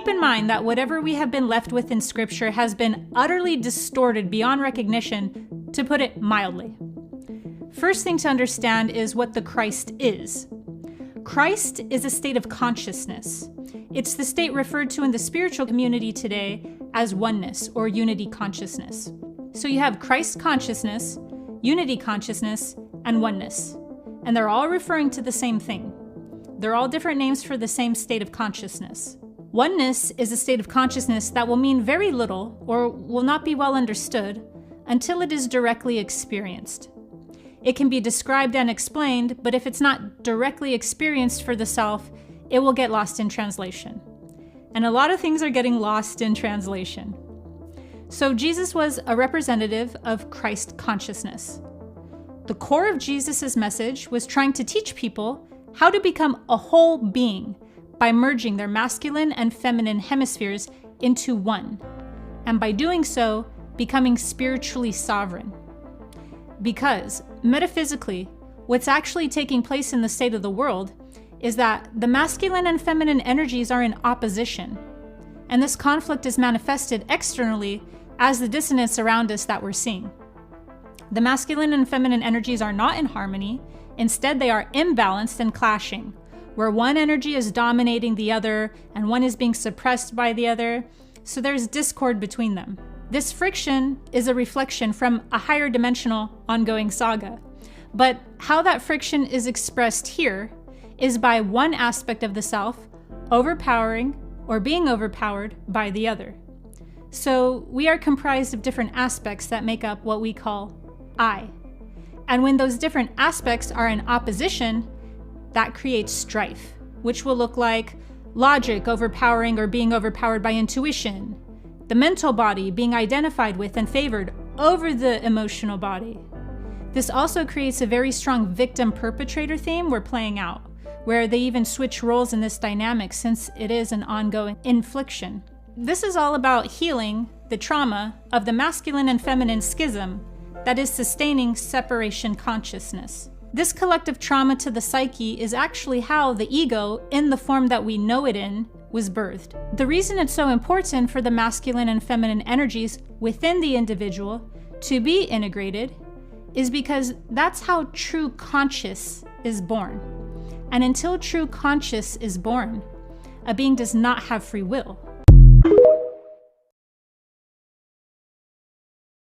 Keep in mind that whatever we have been left with in Scripture has been utterly distorted beyond recognition, to put it mildly. First thing to understand is what the Christ is. Christ is a state of consciousness. It's the state referred to in the spiritual community today as oneness or unity consciousness. So you have Christ consciousness, unity consciousness, and oneness. And they're all referring to the same thing. They're all different names for the same state of consciousness. Oneness is a state of consciousness that will mean very little or will not be well understood until it is directly experienced. It can be described and explained, but if it's not directly experienced for the self, it will get lost in translation. And a lot of things are getting lost in translation. So Jesus was a representative of Christ consciousness. The core of Jesus' message was trying to teach people how to become a whole being by merging their masculine and feminine hemispheres into one, and by doing so, becoming spiritually sovereign. Because, metaphysically, what's actually taking place in the state of the world is that the masculine and feminine energies are in opposition, and this conflict is manifested externally as the dissonance around us that we're seeing. The masculine and feminine energies are not in harmony, instead they are imbalanced and clashing, where one energy is dominating the other and one is being suppressed by the other, so there's discord between them. This friction is a reflection from a higher dimensional ongoing saga, but how that friction is expressed here is by one aspect of the self overpowering or being overpowered by the other. So we are comprised of different aspects that make up what we call I. And when those different aspects are in opposition, that creates strife, which will look like logic overpowering or being overpowered by intuition, the mental body being identified with and favored over the emotional body. This also creates a very strong victim-perpetrator theme we're playing out, where they even switch roles in this dynamic since it is an ongoing infliction. This is all about healing the trauma of the masculine and feminine schism that is sustaining separation consciousness. This collective trauma to the psyche is actually how the ego, in the form that we know it in, was birthed. The reason it's so important for the masculine and feminine energies within the individual to be integrated is because that's how true conscious is born. And until true conscious is born, a being does not have free will.